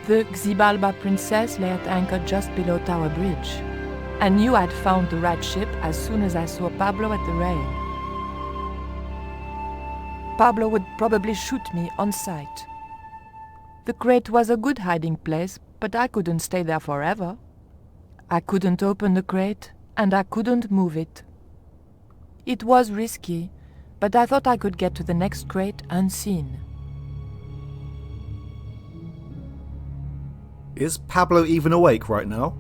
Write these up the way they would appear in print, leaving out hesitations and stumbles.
The Xibalba princess lay at anchor just below Tower Bridge. I knew I'd found the right ship as soon as I saw Pablo at the rail. Pablo would probably shoot me on sight. The crate was a good hiding place, but I couldn't stay there forever. I couldn't open the crate, and I couldn't move it. It was risky, but I thought I could get to the next crate unseen. Is Pablo even awake right now?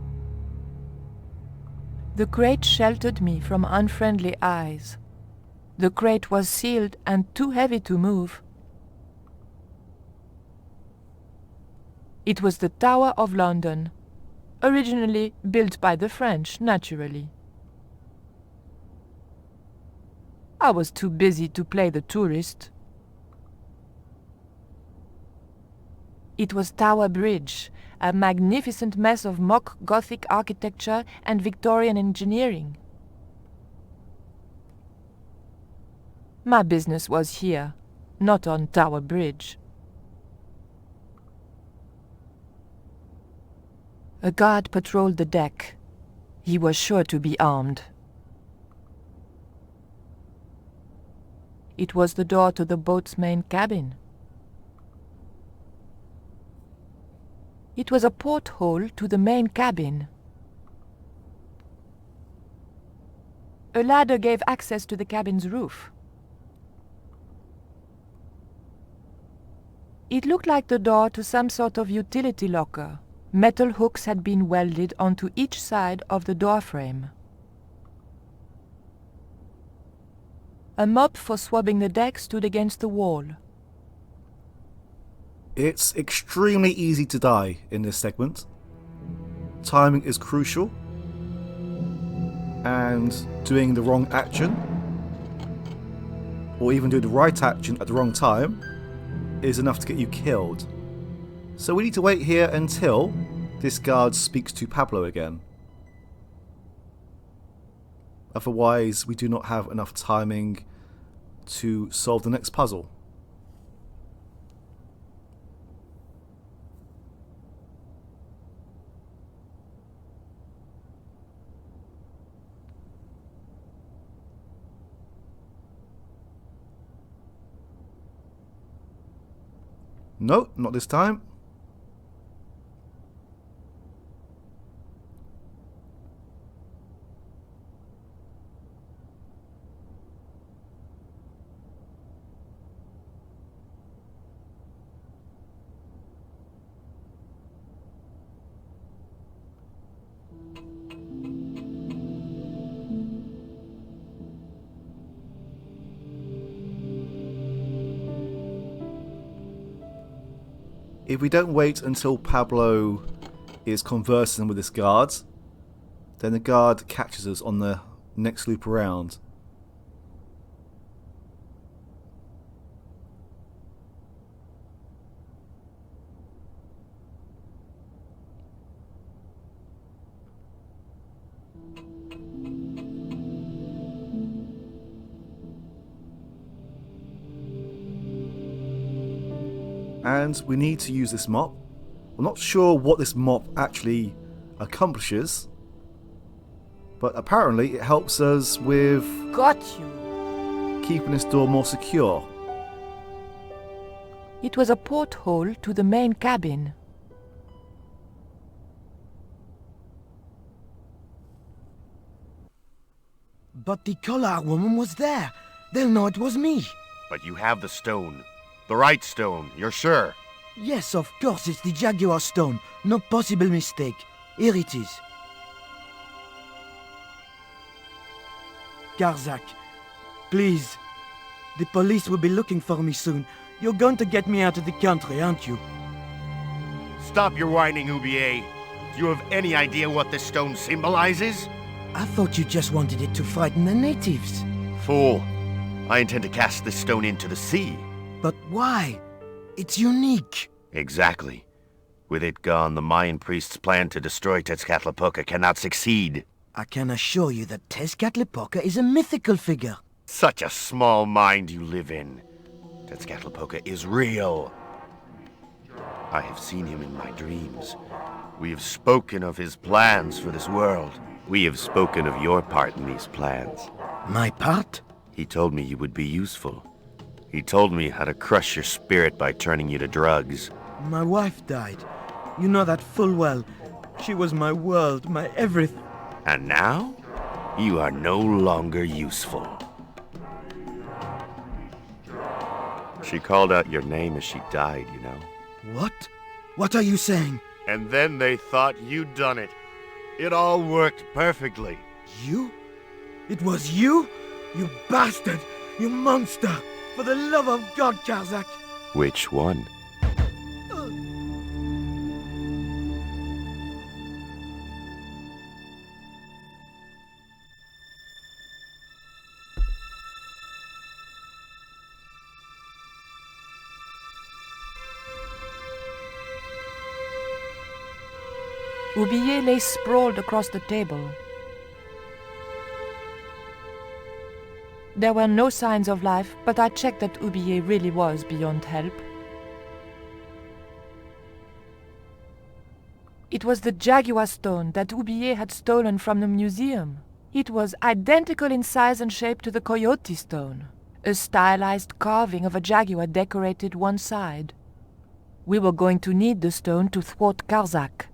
The crate sheltered me from unfriendly eyes. The crate was sealed and too heavy to move. It was the Tower of London, originally built by the French, naturally. I was too busy to play the tourist. It was Tower Bridge, a magnificent mess of mock Gothic architecture and Victorian engineering. My business was here, not on Tower Bridge. A guard patrolled the deck. He was sure to be armed. It was the door to the boat's main cabin. It was a porthole to the main cabin. A ladder gave access to the cabin's roof. It looked like the door to some sort of utility locker. Metal hooks had been welded onto each side of the door frame. A mop for swabbing the deck stood against the wall. It's extremely easy to die in this segment. Timing is crucial, and doing the wrong action, or even doing the right action at the wrong time, is enough to get you killed. So we need to wait here until this guard speaks to Pablo again. Otherwise, we do not have enough timing to solve the next puzzle. No, not this time. If we don't wait until Pablo is conversing with this guard, then the guard catches us on the next loop around. And we need to use this mop. We're not sure what this mop actually accomplishes, but apparently it helps us with Got you! keeping this door more secure. It was a porthole to the main cabin. But the collar woman was there. They'll know it was me. But you have the stone. The right stone, you're sure? Yes, of course, it's the Jaguar stone. No possible mistake. Here it is. Garzak, please. The police will be looking for me soon. You're going to get me out of the country, aren't you? Stop your whining, Oublier. Do you have any idea what this stone symbolizes? I thought you just wanted it to frighten the natives. Fool. I intend to cast this stone into the sea. But why? It's unique. Exactly. With it gone, the Mayan priest's plan to destroy Tezcatlipoca cannot succeed. I can assure you that Tezcatlipoca is a mythical figure. Such a small mind you live in. Tezcatlipoca is real. I have seen him in my dreams. We have spoken of his plans for this world. We have spoken of your part in these plans. My part? He told me you would be useful. He told me how to crush your spirit by turning you to drugs. My wife died. You know that full well. She was my world, my everything. And now, you are no longer useful. She called out your name as she died, you know. What? What are you saying? And then they thought you'd done it. It all worked perfectly. You? It was you? You bastard! You monster! For the love of God, Karzak! Which one? Oublier lay sprawled across the table. There were no signs of life, but I checked that Oublier really was beyond help. It was the jaguar stone that Oublier had stolen from the museum. It was identical in size and shape to the coyote stone. A stylized carving of a jaguar decorated one side. We were going to need the stone to thwart Karzak.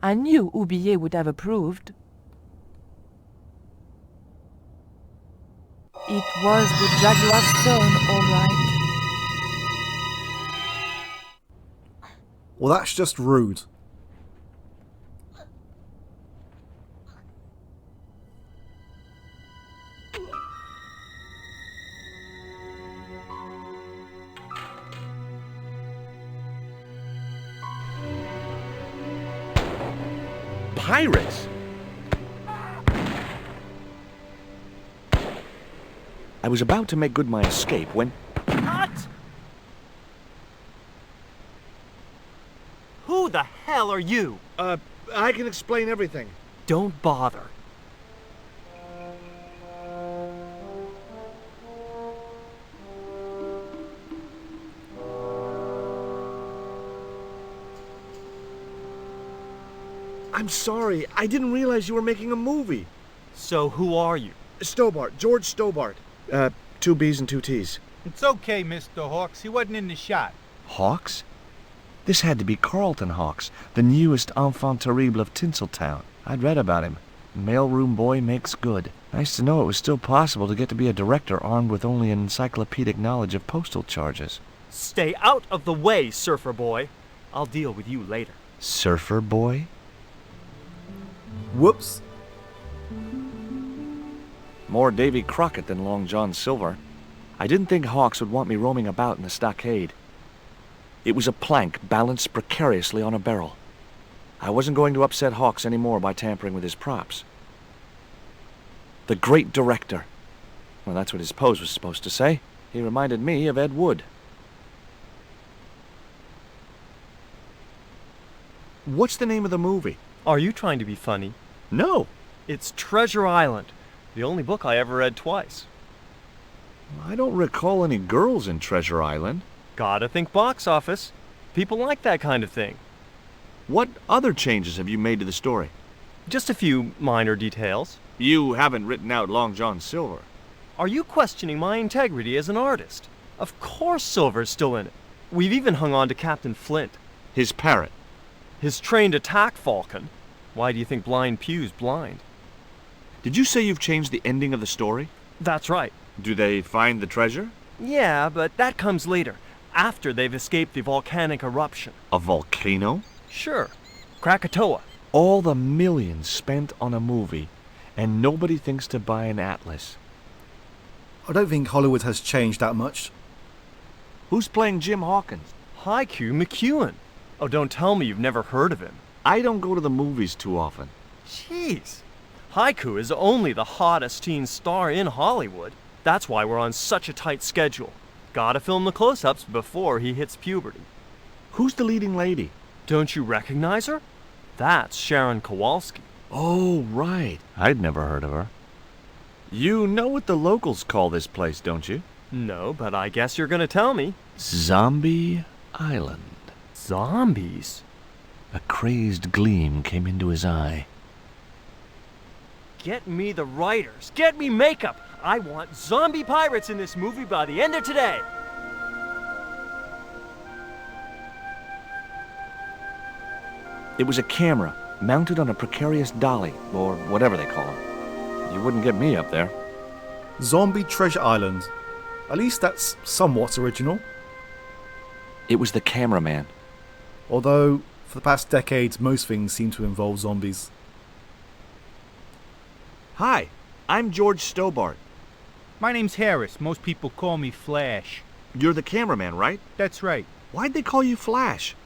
I knew Oublier would have approved. It was the jaguar stone, all right. Well, that's just rude. Pirates? I was about to make good my escape when... What? Who the hell are you? I can explain everything. Don't bother. I'm sorry. I didn't realize you were making a movie. So who are you? Stobart. George Stobart. 2 B's and 2 T's. It's okay, Mr. Hawks. He wasn't in the shot. Hawks? This had to be Carlton Hawks, the newest enfant terrible of Tinseltown. I'd read about him. Mailroom boy makes good. Nice to know it was still possible to get to be a director armed with only an encyclopedic knowledge of postal charges. Stay out of the way, surfer boy. I'll deal with you later. Surfer boy? Whoops. More Davy Crockett than Long John Silver. I didn't think Hawks would want me roaming about in the stockade. It was a plank balanced precariously on a barrel. I wasn't going to upset Hawks anymore by tampering with his props. The great director. Well, that's what his pose was supposed to say. He reminded me of Ed Wood. What's the name of the movie? Are you trying to be funny? No. It's Treasure Island, the only book I ever read twice. I don't recall any girls in Treasure Island. Gotta think box office. People like that kind of thing. What other changes have you made to the story? Just a few minor details. You haven't written out Long John Silver. Are you questioning my integrity as an artist? Of course Silver's still in it. We've even hung on to Captain Flint. His parrot. His trained attack falcon. Why do you think Blind Pew's blind? Did you say you've changed the ending of the story? That's right. Do they find the treasure? Yeah, but that comes later, after they've escaped the volcanic eruption. A volcano? Sure. Krakatoa. All the millions spent on a movie, and nobody thinks to buy an atlas. I don't think Hollywood has changed that much. Who's playing Jim Hawkins? Haiku McEwen. Oh, don't tell me you've never heard of him. I don't go to the movies too often. Jeez. Haiku is only the hottest teen star in Hollywood. That's why we're on such a tight schedule. Gotta film the close-ups before he hits puberty. Who's the leading lady? Don't you recognize her? That's Sharon Kowalski. Oh, right. I'd never heard of her. You know what the locals call this place, don't you? No, but I guess you're gonna tell me. Zombie Island. Zombies? A crazed gleam came into his eye. Get me the writers. Get me makeup. I want zombie pirates in this movie by the end of today. It was a camera mounted on a precarious dolly, or whatever they call them. You wouldn't get me up there. Zombie Treasure Island. At least that's somewhat original. It was the cameraman. Although, for the past decades, most things seem to involve zombies. Hi, I'm George Stobart. My name's Harris. Most people call me Flash. You're the cameraman, right? That's right. Why'd they call you Flash?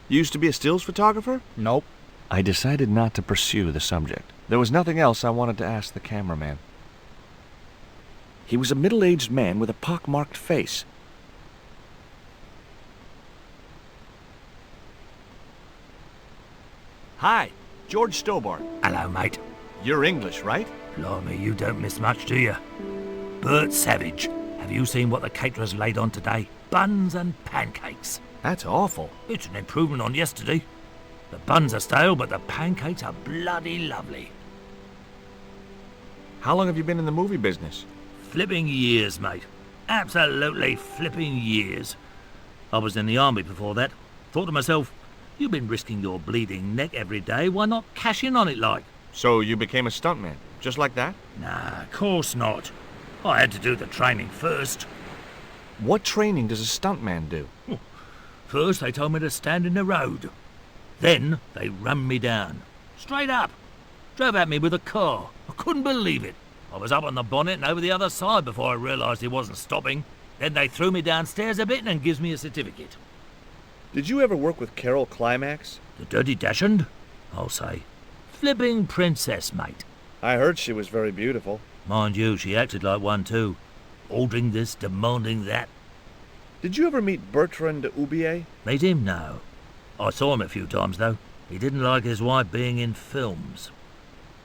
You used to be a stills photographer? Nope. I decided not to pursue the subject. There was nothing else I wanted to ask the cameraman. He was a middle-aged man with a pockmarked face. Hi, George Stobart. Hello, mate. You're English, right? Blimey, you don't miss much, do you? Bert Savage. Have you seen what the caterers laid on today? Buns and pancakes. That's awful. It's an improvement on yesterday. The buns are stale, but the pancakes are bloody lovely. How long have you been in the movie business? Flipping years, mate. Absolutely flipping years. I was in the army before that. Thought to myself, you've been risking your bleeding neck every day, why not cash in on it like? So you became a stuntman, just like that? Nah, of course not. I had to do the training first. What training does a stuntman do? First, they told me to stand in the road. Then, they run me down. Straight up. Drove at me with a car. I couldn't believe it. I was up on the bonnet and over the other side before I realised he wasn't stopping. Then they threw me downstairs a bit and gives me a certificate. Did you ever work with Carol Climax? The Dirty Dachshund? I'll say. Flipping princess, mate. I heard she was very beautiful. Mind you, she acted like one too. Ordering this, demanding that. Did you ever meet Bertrand Oubier? Meet him? No. I saw him a few times, though. He didn't like his wife being in films.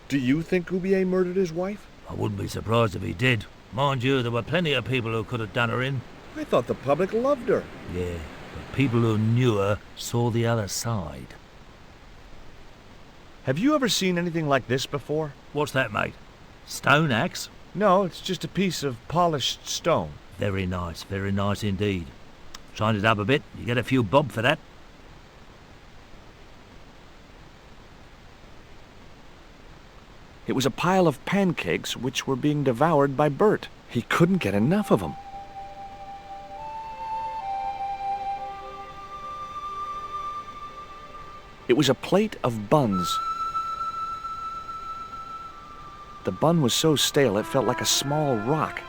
Do you think Oubier murdered his wife? I wouldn't be surprised if he did. Mind you, there were plenty of people who could have done her in. I thought the public loved her. Yeah, but people who knew her saw the other side. Have you ever seen anything like this before? What's that, mate? Stone axe? No, it's just a piece of polished stone. Very nice indeed. Shine it up a bit, you get a few bob for that. It was a pile of pancakes which were being devoured by Bert. He couldn't get enough of them. It was a plate of buns. The bun was so stale it felt like a small rock.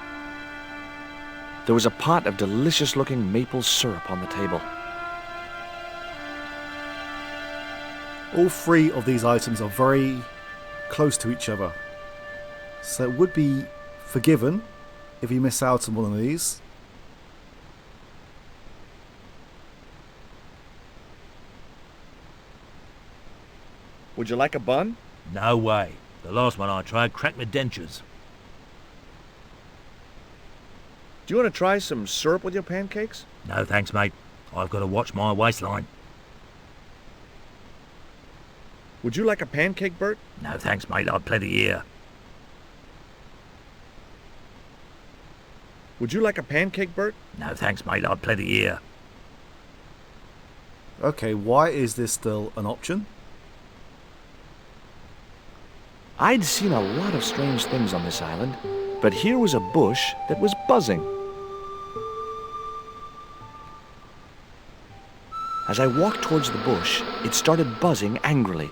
There was a pot of delicious-looking maple syrup on the table. All three of these items are very close to each other, so it would be forgiven if you miss out on one of these. Would you like a bun? No way. The last one I tried cracked my dentures. Do you want to try some syrup with your pancakes? No thanks, mate. I've got to watch my waistline. Would you like a pancake, Bert? No thanks, mate. I've plenty here. Would you like a pancake, Bert? No thanks, mate. I've plenty here. Okay, why is this still an option? I'd seen a lot of strange things on this island, but here was a bush that was buzzing. As I walked towards the bush, it started buzzing angrily.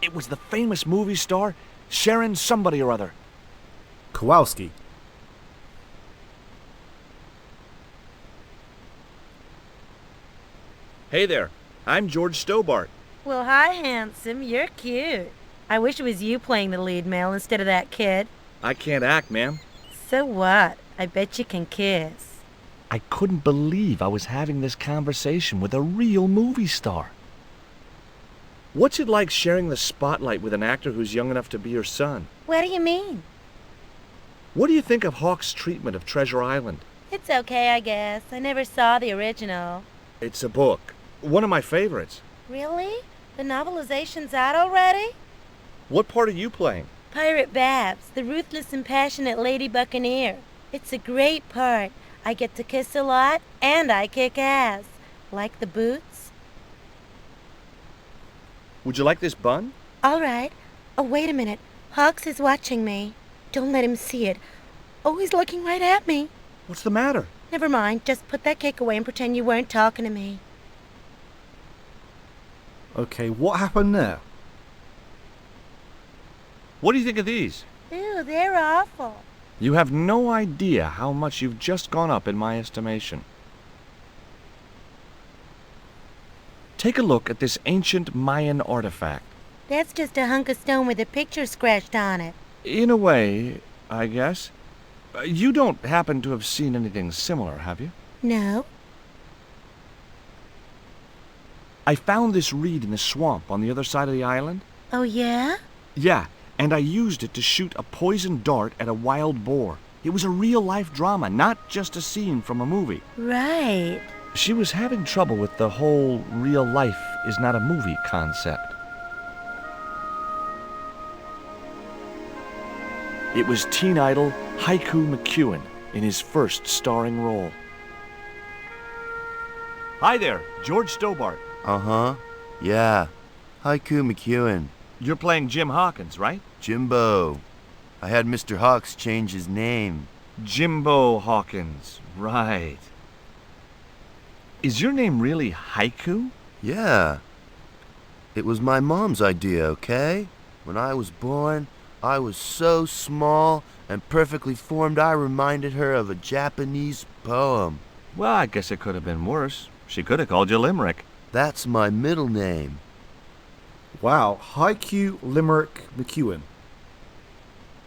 It was the famous movie star, Sharon somebody or other. Kowalski. Hey there, I'm George Stobart. Well, hi, handsome. You're cute. I wish it was you playing the lead male instead of that kid. I can't act, ma'am. So what? I bet you can kiss. I couldn't believe I was having this conversation with a real movie star. What's it like sharing the spotlight with an actor who's young enough to be your son? What do you mean? What do you think of Hawk's treatment of Treasure Island? It's okay, I guess. I never saw the original. It's a book. One of my favorites. Really? The novelization's out already? What part are you playing? Pirate Babs, the ruthless and passionate lady buccaneer. It's a great part. I get to kiss a lot, and I kick ass. Like the boots? Would you like this bun? All right. Oh, wait a minute. Hawks is watching me. Don't let him see it. Oh, he's looking right at me. What's the matter? Never mind. Just put that cake away and pretend you weren't talking to me. Okay, what happened there? What do you think of these? Ew, they're awful. You have no idea how much you've just gone up in my estimation. Take a look at this ancient Mayan artifact. That's just a hunk of stone with a picture scratched on it. In a way, I guess. You don't happen to have seen anything similar, have you? No. I found this reed in the swamp on the other side of the island. Oh, yeah? Yeah, and I used it to shoot a poisoned dart at a wild boar. It was a real-life drama, not just a scene from a movie. Right. She was having trouble with the whole real life is not a movie concept. It was teen idol Haiku McEwen in his first starring role. Hi there, George Stobart. Uh-huh. Yeah. Haiku McEwen. You're playing Jim Hawkins, right? Jimbo. I had Mr. Hawks change his name. Jimbo Hawkins, right. Is your name really Haiku? Yeah. It was my mom's idea, okay? When I was born, I was so small and perfectly formed I reminded her of a Japanese poem. Well, I guess it could have been worse. She could have called you Limerick. That's my middle name. Wow, Haiku Limerick McEwen.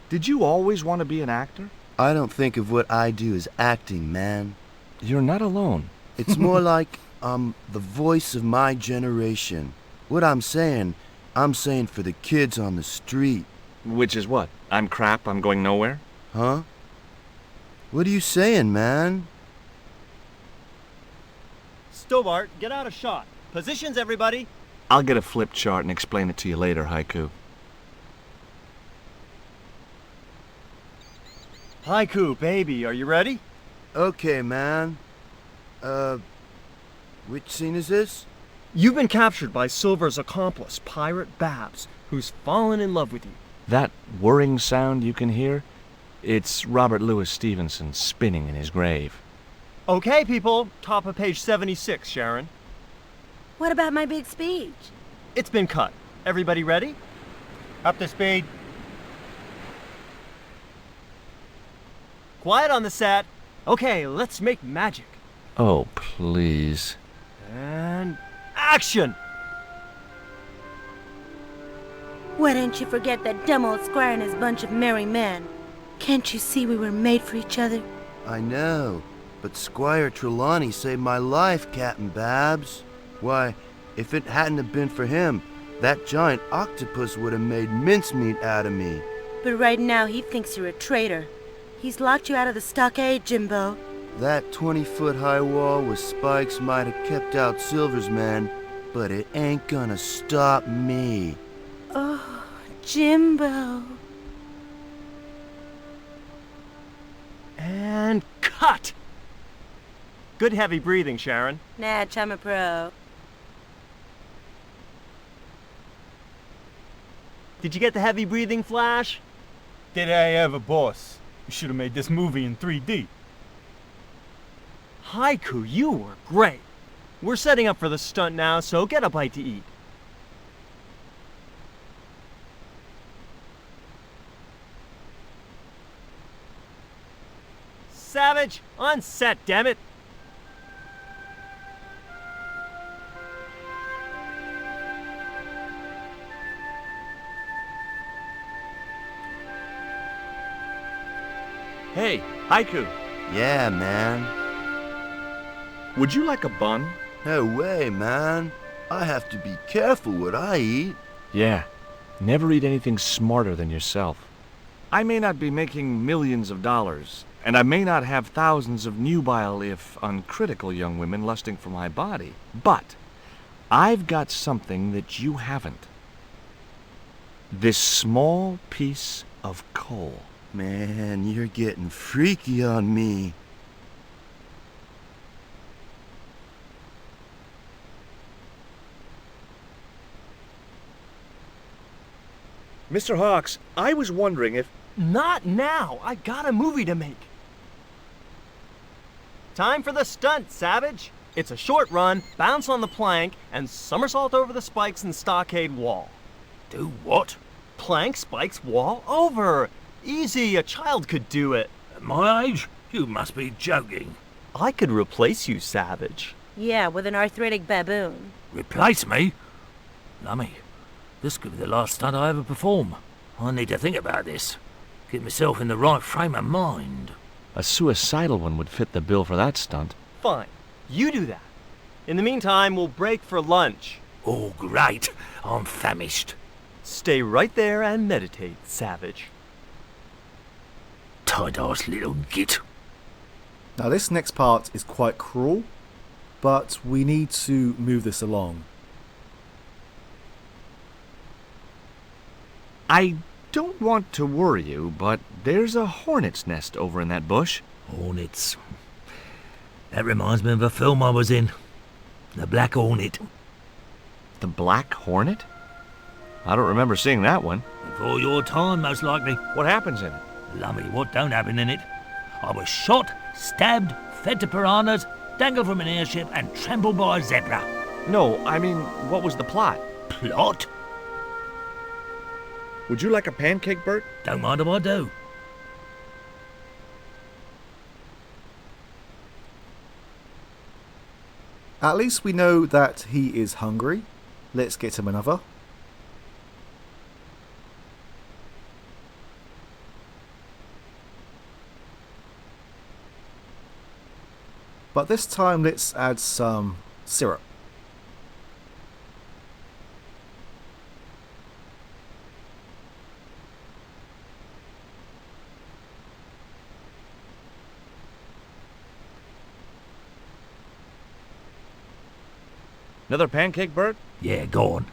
Did you always want to be an actor? I don't think of what I do as acting, man. You're not alone. It's more like I'm the voice of my generation. What I'm saying for the kids on the street. Which is what? I'm crap, I'm going nowhere? Huh? What are you saying, man? Stobart, get out of shot. Positions, everybody. I'll get a flip chart and explain it to you later, Haiku. Haiku, baby, are you ready? Okay, man. Which scene is this? You've been captured by Silver's accomplice, Pirate Babs, who's fallen in love with you. That whirring sound you can hear? It's Robert Louis Stevenson spinning in his grave. Okay, people, top of page 76, Sharon. What about my big speech? It's been cut. Everybody ready? Up to speed. Quiet on the set. Okay, let's make magic. Oh, please. And action! Why don't you forget that dumb old squire and his bunch of merry men? Can't you see we were made for each other? I know, but Squire Trelawney saved my life, Captain Babs. Why, if it hadn't have been for him, that giant octopus would have made mincemeat out of me. But right now he thinks you're a traitor. He's locked you out of the stockade, Jimbo. That 20-foot high wall with spikes might have kept out Silver's men, but it ain't gonna stop me. Oh, Jimbo. And cut! Good heavy breathing, Sharon. Natch, I'm a pro. Did you get the heavy breathing, Flash? Did I ever, boss? You should have made this movie in 3D. Haiku, you were great. We're setting up for the stunt now, so get a bite to eat. Savage, on set, damn it! Hey, Haiku, Yeah, man. would you like a bun? No way, man. I have to be careful what I eat. Yeah, never eat anything smarter than yourself. I may not be making millions of dollars, And I may not have thousands of nubile, if uncritical, young women lusting for my body, but I've got something that you haven't. This small piece of coal. Man, you're getting freaky on me. Mr. Hawks, I was wondering if... Not now! I got a movie to make. Time for the stunt, Savage! It's a short run, bounce on the plank, and somersault over the spikes in the stockade wall. Do what? Plank, spikes, wall, over! Easy, a child could do it. At my age? You must be joking. I could replace you, Savage. Yeah, with an arthritic baboon. Replace me? Lummy, this could be the last stunt I ever perform. I need to think about this. Get myself in the right frame of mind. A suicidal one would fit the bill for that stunt. Fine, you do that. In the meantime, we'll break for lunch. Oh, great. I'm famished. Stay right there and meditate, Savage. Tight-ass little git. Now this next part is quite cruel, but we need to move this along. I don't want to worry you, but there's a hornet's nest over in that bush. Hornets. That reminds me of a film I was in. The Black Hornet. The Black Hornet? I don't remember seeing that one. Before your time, most likely. What happens in it? Lummy, what don't happen in it? I was shot, stabbed, fed to piranhas, dangled from an airship, and trampled by a zebra. No, I mean, what was the plot? Plot? Would you like a pancake, Bert? Don't mind if I do. At least we know that he is hungry. Let's get him another. But this time let's add some syrup. Another pancake, Bert? Yeah, go on.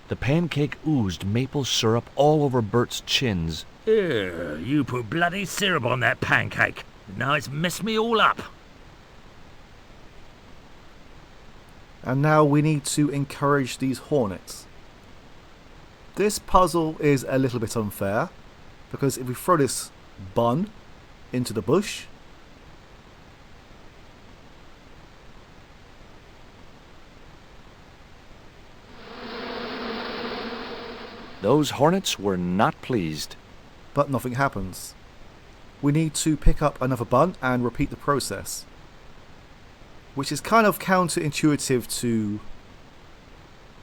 The pancake oozed maple syrup all over Bert's chins. You put bloody syrup on that pancake. Now it's messed me all up. And now we need to encourage these hornets. This puzzle is a little bit unfair, because if we throw this bun into the bush, Those hornets were not pleased. but nothing happens. We need to pick up another bun and repeat the process, which is kind of counterintuitive to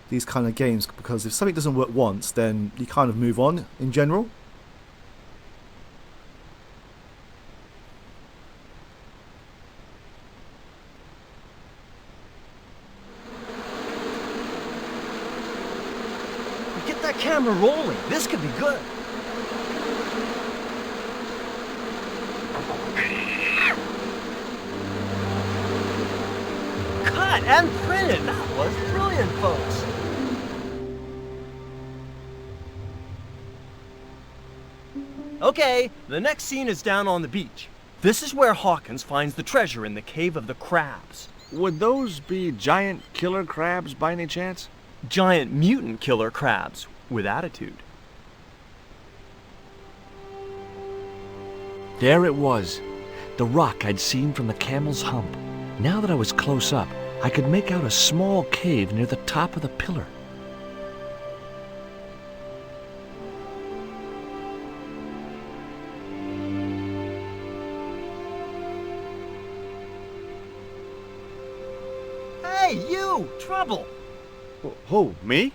these kind of games, because if something doesn't work once, then you kind of move on in general. Get that camera rolling. This could be good. Cut and printed. That was brilliant, folks. Okay, the next scene is down on the beach. This is where Hawkins finds the treasure in the Cave of the Crabs. Would those be giant killer crabs by any chance? Giant mutant killer crabs with attitude. There it was, the rock I'd seen from the camel's hump. Now that I was close up, I could make out a small cave near the top of the pillar. Hey, you! Trouble! Who, me?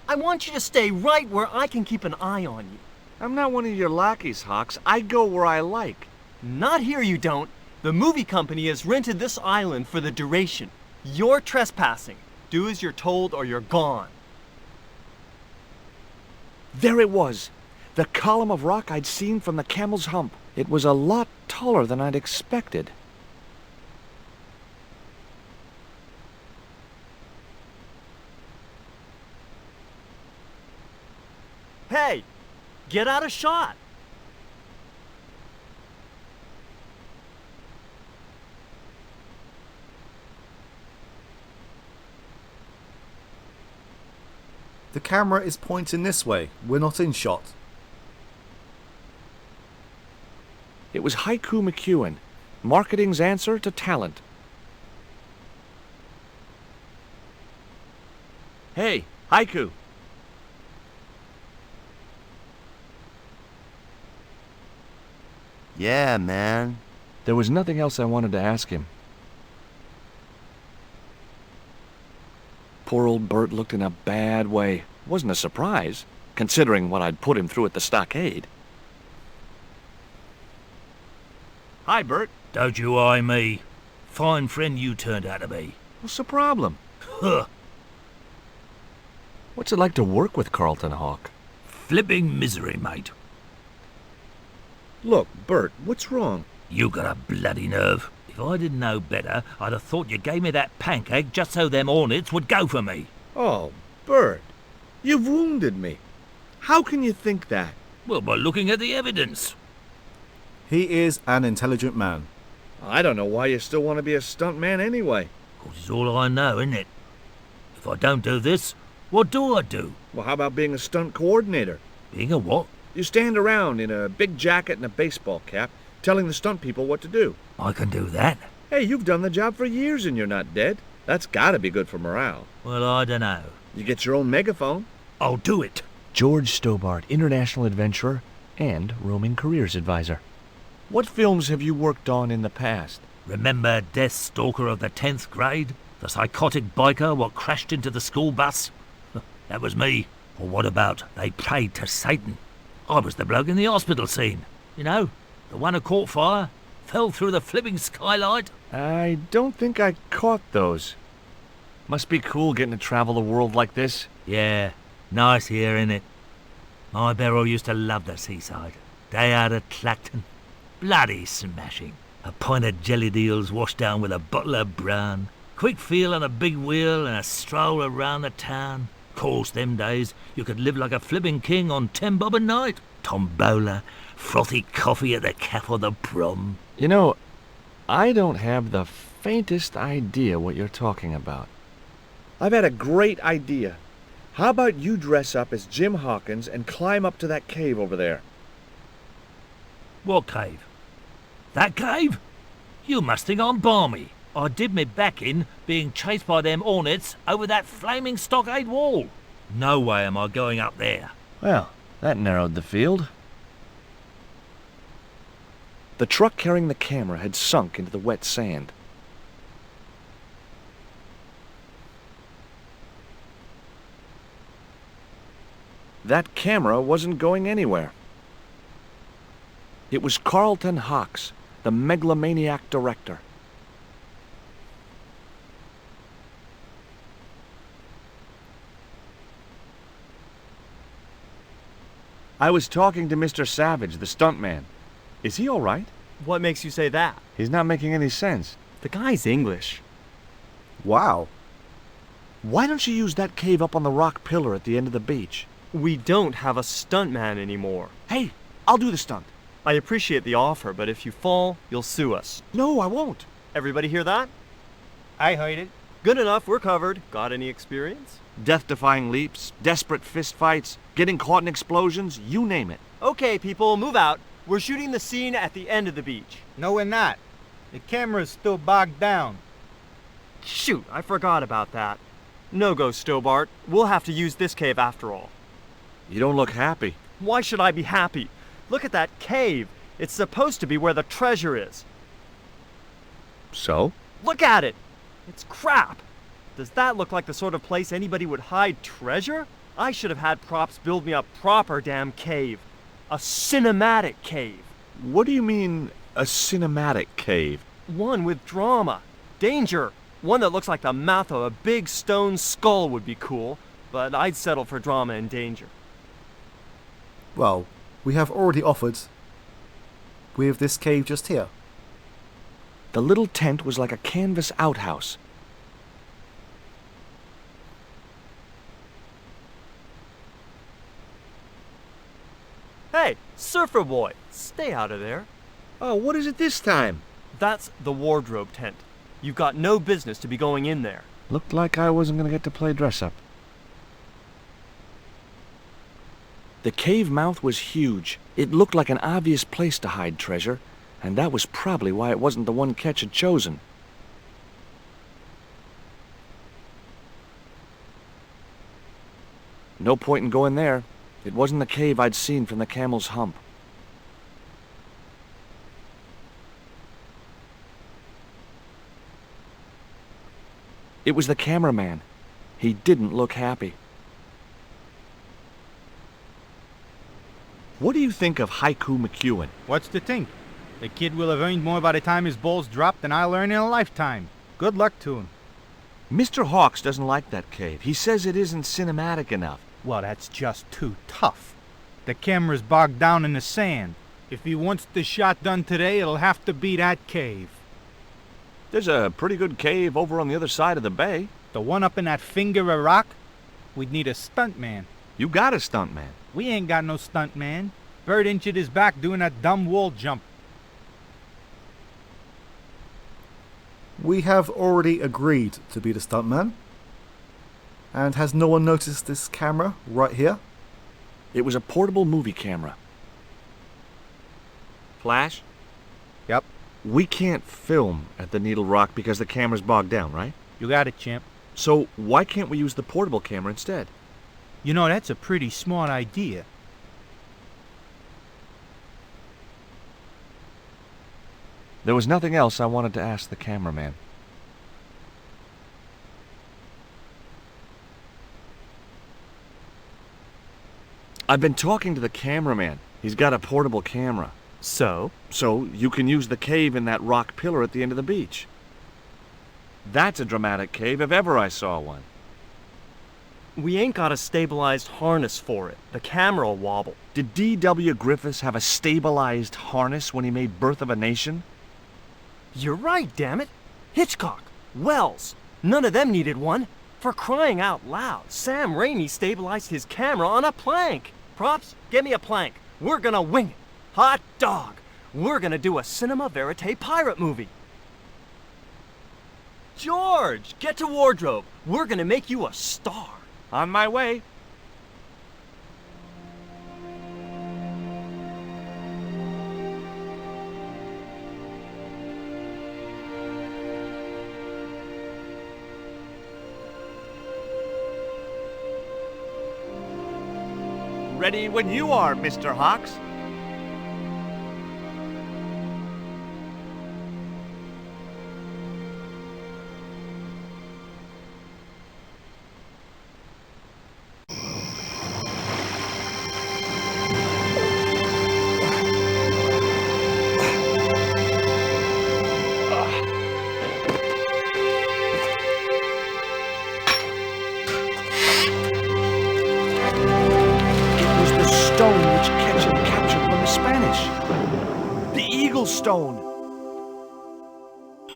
I want you to stay right where I can keep an eye on you. I'm not one of your lackeys, Hawks. I go where I like. Not here, you don't. The movie company has rented this island for the duration. You're trespassing. Do as you're told or you're gone. There it was. The column of rock I'd seen from the Camel's Hump. It was a lot taller than I'd expected. Hey, get out of shot. The camera is pointing this way. We're not in shot. It was Haiku McEwen, marketing's answer to talent. Hey, Haiku. Yeah, man. There was nothing else I wanted to ask him. Poor old Bert looked in a bad way. Wasn't a surprise, considering what I'd put him through at the stockade. Hi, Bert. Don't you eye me. Fine friend you turned out to be. What's the problem? Huh. What's it like to work with Carlton Hawk? Flipping misery, mate. Look, Bert, what's wrong? You got a bloody nerve. If I didn't know better, I'd have thought you gave me that pancake just so them hornets would go for me. Oh, Bert, you've wounded me. How can you think that? Well, by looking at the evidence. He is an intelligent man. I don't know why you still want to be a stuntman anyway. 'Cause it's all I know, isn't it? If I don't do this, what do I do? Well, how about being a stunt coordinator? Being a what? You stand around in a big jacket and a baseball cap, telling the stunt people what to do. I can do that. Hey, you've done the job for years and you're not dead. That's gotta be good for morale. Well, I don't know. You get your own megaphone. I'll do it. George Stobart, international adventurer and roaming careers advisor. What films have you worked on in the past? Remember Death Stalker of the 10th grade? The psychotic biker what crashed into the school bus? That was me. Or what about They Prayed to Satan? I was the bloke in the hospital scene. You know, the one who caught fire, fell through the flipping skylight. I don't think I caught those. Must be cool getting to travel the world like this. Yeah, nice here, innit? My Beryl used to love the seaside. Day out at Clacton. Bloody smashing. A pint of jellied eels washed down with a bottle of brown. Quick feel on a big wheel and a stroll around the town. Course, them days, you could live like a flipping king on 10 bob a night. Tombola, frothy coffee at the cap or the prom. You know, I don't have the faintest idea what you're talking about. I've had a great idea. How about you dress up as Jim Hawkins and climb up to that cave over there? What cave? That cave? You must think I'm balmy. I did me back in being chased by them hornets over that flaming stockade wall. No way am I going up there. Well, that narrowed the field. The truck carrying the camera had sunk into the wet sand. That camera wasn't going anywhere. It was Carlton Hawks, the megalomaniac director. I was talking to Mr. Savage, the stuntman. Is he all right? What makes you say that? He's not making any sense. The guy's English. Wow. Why don't you use that cave up on the rock pillar at the end of the beach? We don't have a stuntman anymore. Hey, I'll do the stunt. I appreciate the offer, but if you fall, you'll sue us. No, I won't. Everybody hear that? I heard it. Good enough, we're covered. Got any experience? Death-defying leaps, desperate fistfights, getting caught in explosions, you name it. Okay, people, move out. We're shooting the scene at the end of the beach. No, we're not. The camera's still bogged down. Shoot, I forgot about that. No go, Stobart. We'll have to use this cave after all. You don't look happy. Why should I be happy? Look at that cave. It's supposed to be where the treasure is. So? Look at it. It's crap. Does that look like the sort of place anybody would hide treasure? I should have had props build me a proper damn cave. A cinematic cave. What do you mean, a cinematic cave? One with drama. Danger. One that looks like the mouth of a big stone skull would be cool, but I'd settle for drama and danger. Well, we have already offered with this cave just here. The little tent was like a canvas outhouse. Hey, surfer boy, stay out of there. Oh, what is it this time? That's the wardrobe tent. You've got no business to be going in there. Looked like I wasn't going to get to play dress-up. The cave mouth was huge. It looked like an obvious place to hide treasure, and that was probably why it wasn't the one Ketch had chosen. No point in going there. It wasn't the cave I'd seen from the Camel's Hump. It was the cameraman. He didn't look happy. What do you think of Haiku McEwen? What's to think? The kid will have earned more by the time his balls drop than I'll earn in a lifetime. Good luck to him. Mr. Hawks doesn't like that cave. He says it isn't cinematic enough. Well, that's just too tough. The camera's bogged down in the sand. If he wants the shot done today, it'll have to be that cave. There's a pretty good cave over on the other side of the bay. The one up in that finger of rock? We'd need a stuntman. You got a stuntman. We ain't got no stuntman. Bird injured his back doing that dumb wall jump. We have already agreed to be the stuntman. And has no one noticed this camera right here? It was a portable movie camera. Flash? Yep. We can't film at the Needle Rock because the camera's bogged down, right? You got it, champ. So why can't we use the portable camera instead? You know, that's a pretty smart idea. There was nothing else I wanted to ask the cameraman. I've been talking to the cameraman. He's got a portable camera. So you can use the cave in that rock pillar at the end of the beach. That's a dramatic cave if ever I saw one. we ain't got a stabilized harness for it. The camera'll wobble. Did D.W. Griffiths have a stabilized harness when he made Birth of a Nation? You're right, damn it. Hitchcock, Wells, none of them needed one. For crying out loud, Sam Raimi stabilized his camera on a plank. Props, get me a plank. We're gonna wing it. Hot dog. We're gonna do a cinema verite pirate movie. George, get to wardrobe. We're gonna make you a star. On my way. Ready when you are, Mr. Hawks. Stone which Ketch had captured from the Spanish. The Eagle Stone.